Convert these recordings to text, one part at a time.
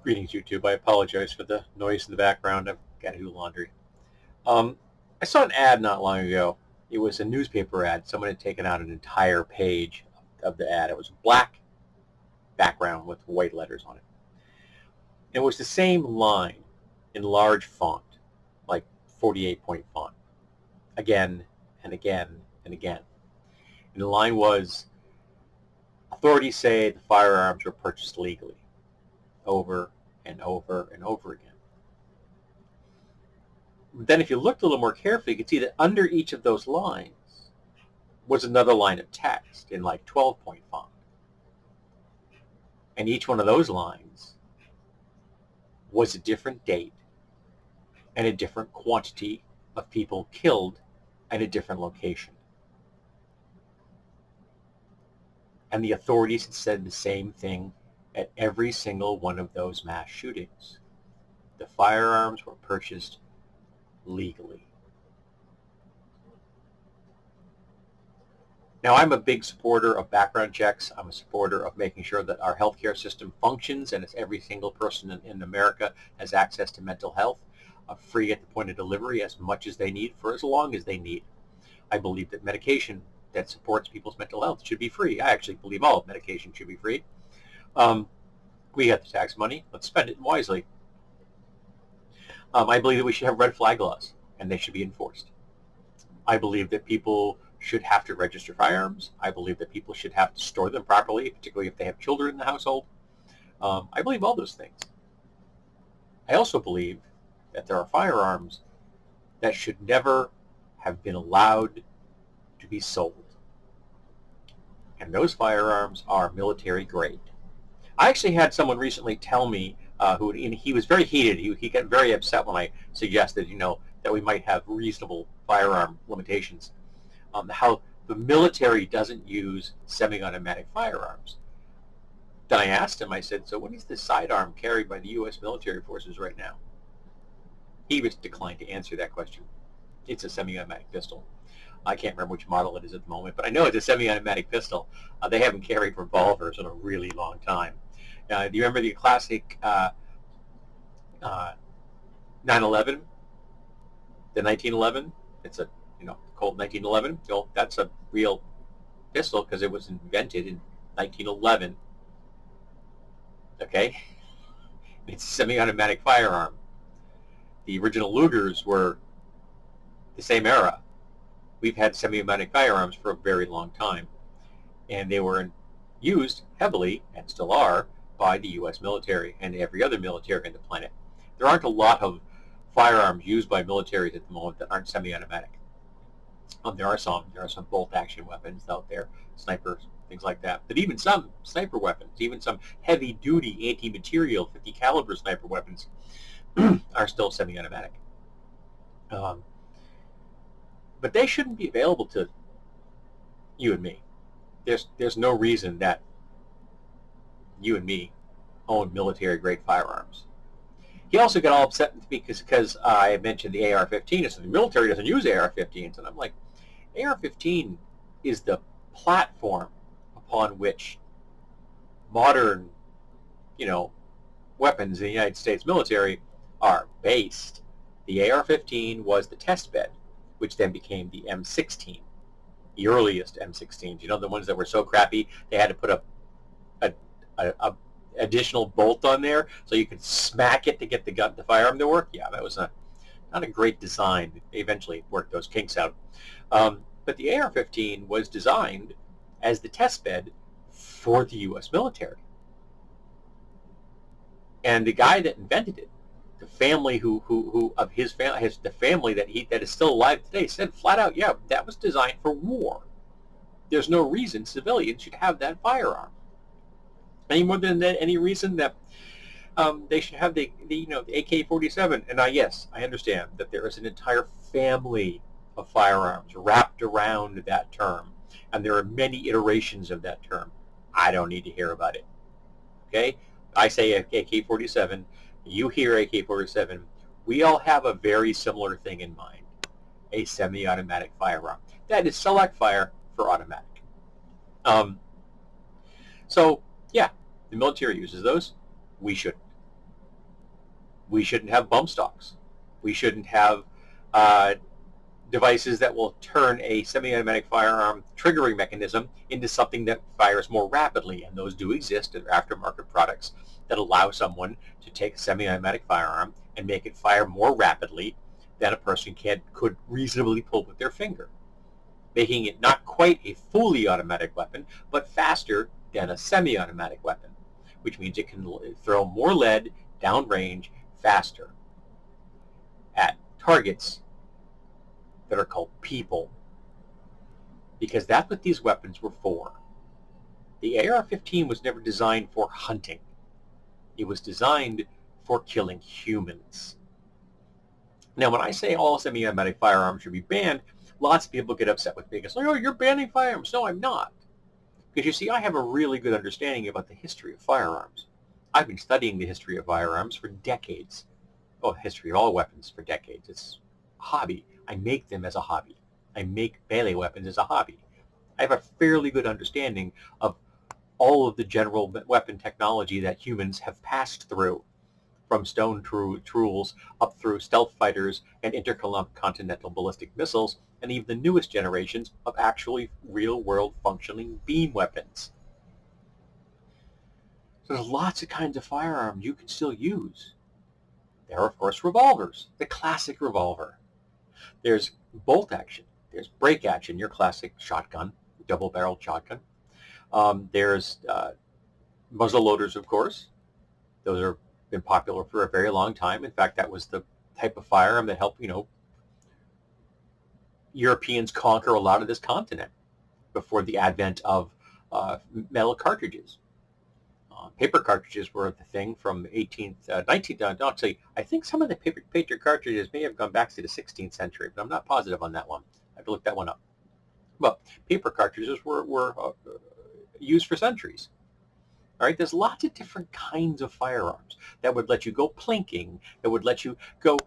Greetings, YouTube. I apologize for the noise in the background. I've got to do laundry. Um, I saw an ad not long ago. It was a newspaper ad. Someone had taken out an entire page of the ad. It was a black background with white letters on it. It was the same line in large font, like 48-point font, again and again and again. And the line was, authorities say the firearms were purchased legally, over and over and over again. Then if you looked a little more carefully, you could see that under each of those lines was another line of text in like 12-point font. And each one of those lines was a different date and a different quantity of people killed at a different location. And the authorities had said the same thing at every single one of those mass shootings. The firearms were purchased legally. Now, I'm a big supporter of background checks. I'm a supporter of making sure that our healthcare system functions and every single person in America has access to mental health, free at the point of delivery as much as they need for as long as they need. I believe that medication that supports people's mental health should be free. I actually believe all medication should be free. We have the tax money. Let's spend it wisely. I believe that we should have red flag laws, and they should be enforced. I believe that people should have to register firearms. I believe that people should have to store them properly, particularly if they have children in the household. I believe all those things. I also believe that there are firearms that should never have been allowed to be sold. And those firearms are military grade. I actually had someone recently tell me he was very heated. He got very upset when I suggested, that we might have reasonable firearm limitations. How the military doesn't use semi-automatic firearms. Then I asked him, I said, so what is the sidearm carried by the U.S. military forces right now? He was declined to answer that question. It's a semi-automatic pistol. I can't remember which model it is at the moment, but I know it's a semi-automatic pistol. They haven't carried revolvers in a really long time. Do you remember the classic 9/11? The 1911? It's a Colt 1911. Well, that's a real pistol because it was invented in 1911. Okay, it's a semi-automatic firearm. The original Lugers were the same era. We've had semi-automatic firearms for a very long time, and they were used heavily, and still are, by the U.S. military and every other military on the planet. There aren't a lot of firearms used by militaries at the moment that aren't semi-automatic. There are some bolt-action weapons out there, snipers, things like that. But even some sniper weapons, even some heavy-duty anti-material 50 caliber sniper weapons, are still semi-automatic. But they shouldn't be available to you and me. There's no reason that you and me own military-grade firearms. He also got all upset because I mentioned the AR-15. So the military doesn't use AR-15s, and I'm like, AR-15 is the platform upon which modern, weapons in the United States military are based. The AR-15 was the test bed, which then became the M16, the earliest M16s. The ones that were so crappy they had to put a additional bolt on there so you could smack it to get the firearm to work. Yeah, that was not a great design. They eventually worked those kinks out. But the AR-15 was designed as the test bed for the U.S. military. And the guy that invented it, the family the family that is still alive today, said flat out, yeah, that was designed for war. There's no reason civilians should have that firearm. Any more than any reason that they should have the AK-47. And yes, I understand that there is an entire family of firearms wrapped around that term, and there are many iterations of that term. I don't need to hear about it. Okay, I say AK-47. You hear AK-47. We all have a very similar thing in mind: a semi-automatic firearm. That is select fire for automatic. So yeah, the military uses those. We shouldn't. We shouldn't have bump stocks. We shouldn't have uh, devices that will turn a semi-automatic firearm triggering mechanism into something that fires more rapidly, and those do exist in aftermarket products that allow someone to take a semi-automatic firearm and make it fire more rapidly than a person could reasonably pull with their finger, making it not quite a fully automatic weapon, but faster than a semi-automatic weapon, which means it can throw more lead downrange faster at targets that are called people, because that's what these weapons were for. The AR-15 was never designed for hunting. It was designed for killing humans. Now, when I say all semi-automatic firearms should be banned, lots of people get upset with me because, oh, you're banning firearms. No, I'm not. Because you see, I have a really good understanding about the history of firearms. I've been studying the history of firearms for decades. Oh, the history of all weapons for decades. It's a hobby. I make them as a hobby. I make melee weapons as a hobby. I have a fairly good understanding of all of the general weapon technology that humans have passed through, from stone tools up through stealth fighters and intercontinental ballistic missiles, and even the newest generations of actually real-world functioning beam weapons. So there's lots of kinds of firearms you can still use. There are, of course, revolvers, the classic revolver. There's bolt action. There's break action, your classic shotgun, double-barreled shotgun. There's muzzle loaders, of course. Those have been popular for a very long time. In fact, that was the type of firearm that helped, Europeans conquer a lot of this continent before the advent of metal cartridges. Paper cartridges were the thing from 19th, actually, I think some of the paper cartridges may have gone back to the 16th century, but I'm not positive on that one. I have to look that one up. But paper cartridges were used for centuries. All right, there's lots of different kinds of firearms that would let you go plinking, that would let you go,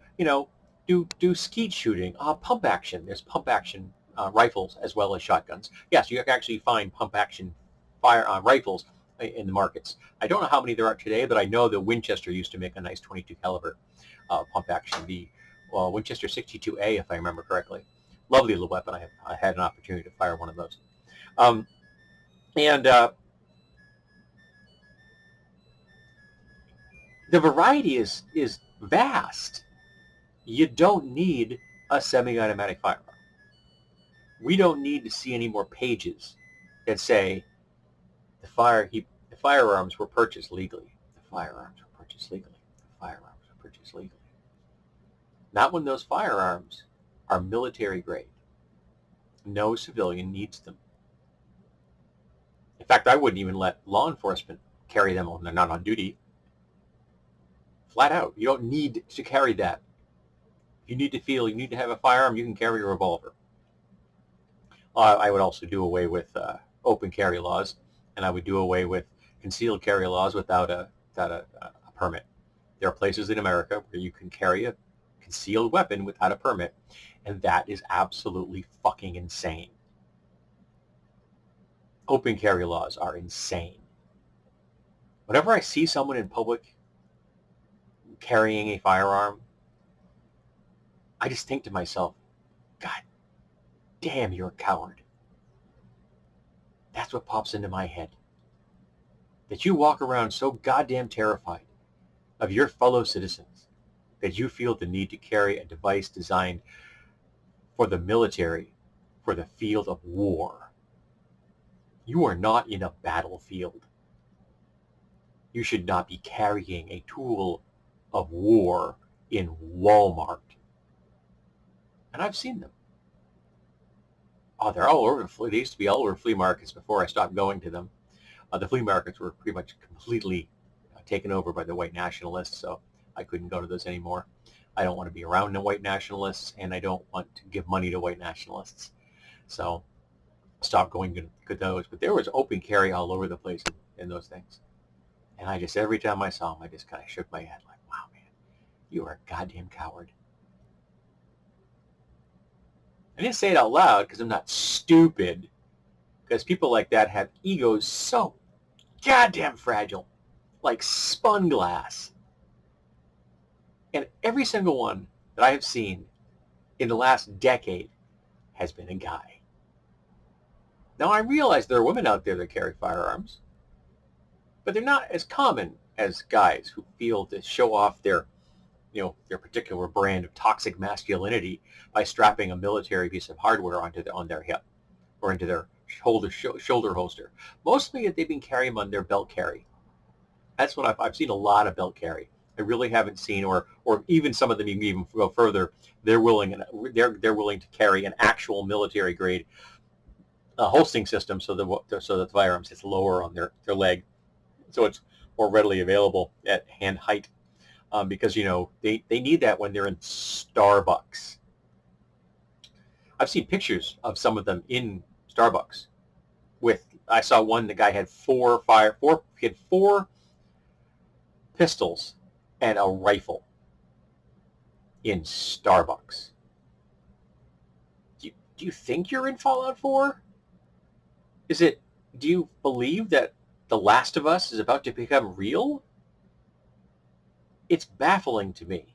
do skeet shooting, pump action. There's pump action rifles as well as shotguns. Yes, you can actually find pump action rifles in the markets. I don't know how many there are today, but I know that Winchester used to make a nice 22 caliber pump action. The Winchester 62A, if I remember correctly. Lovely little weapon. I had an opportunity to fire one of those. The variety is vast. You don't need a semi-automatic firearm. We don't need to see any more pages that say the firearms were purchased legally. The firearms were purchased legally. The firearms were purchased legally. Not when those firearms are military grade. No civilian needs them. In fact, I wouldn't even let law enforcement carry them when they're not on duty. Flat out, you don't need to carry that. If you need to have a firearm, you can carry a revolver. I would also do away with open carry laws, and I would do away with concealed carry laws without a permit. There are places in America where you can carry a concealed weapon without a permit, and that is absolutely fucking insane. Open carry laws are insane. Whenever I see someone in public carrying a firearm, I just think to myself, God damn, you're a coward. That's what pops into my head. That you walk around so goddamn terrified of your fellow citizens that you feel the need to carry a device designed for the military, for the field of war. You are not in a battlefield. You should not be carrying a tool of war in Walmart. And I've seen them. Oh, they're all over. They used to be all over flea markets before I stopped going to them. The flea markets were pretty much completely taken over by the white nationalists, so I couldn't go to those anymore. I don't want to be around the white nationalists, and I don't want to give money to white nationalists. So stopped going to those. But there was open carry all over the place in those things. And I just, every time I saw them, I just kind of shook my head like, wow, man, you are a goddamn coward. I didn't say it out loud because I'm not stupid, because people like that have egos so goddamn fragile, like spun glass. And every single one that I have seen in the last decade has been a guy. Now, I realize there are women out there that carry firearms, but they're not as common as guys who feel to show off their, their particular brand of toxic masculinity by strapping a military piece of hardware on their hip or into their shoulder holster. Mostly they've been carrying them on their belt carry. That's what I've seen a lot of belt carry. I really haven't seen, or even some of them even go further. They're willing to carry an actual military grade holstering system so that the firearm sits lower on their leg, so it's more readily available at hand height. Because they need that when they're in Starbucks. I've seen pictures of some of them in Starbucks. I saw one. The guy had four pistols and a rifle in Starbucks. Do you think you're in Fallout 4? Do you believe that The Last of Us is about to become real? It's baffling to me.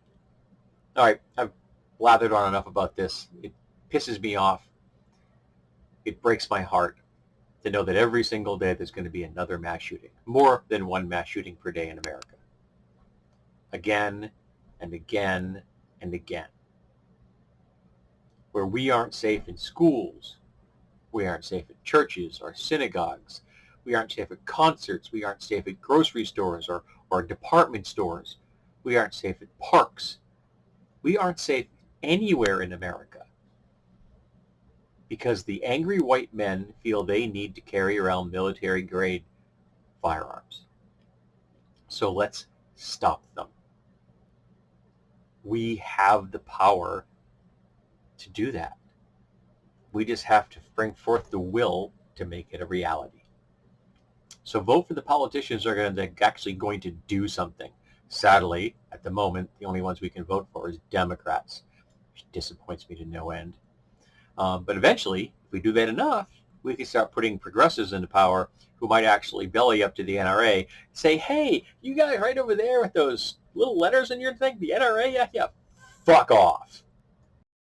All right, I've blathered on enough about this. It pisses me off. It breaks my heart to know that every single day there's going to be another mass shooting. More than one mass shooting per day in America. Again and again and again. Where we aren't safe in schools, we aren't safe at churches or synagogues, we aren't safe at concerts, we aren't safe at grocery stores or department stores, we aren't safe at parks. We aren't safe anywhere in America because the angry white men feel they need to carry around military-grade firearms. So let's stop them. We have the power to do that. We just have to bring forth the will to make it a reality. So vote for the politicians that are actually going to do something. Sadly, at the moment, the only ones we can vote for is Democrats, which disappoints me to no end. But eventually, if we do that enough, we can start putting progressives into power who might actually belly up to the NRA, say, hey, you guys right over there with those little letters in your thing, the NRA, yeah, fuck off.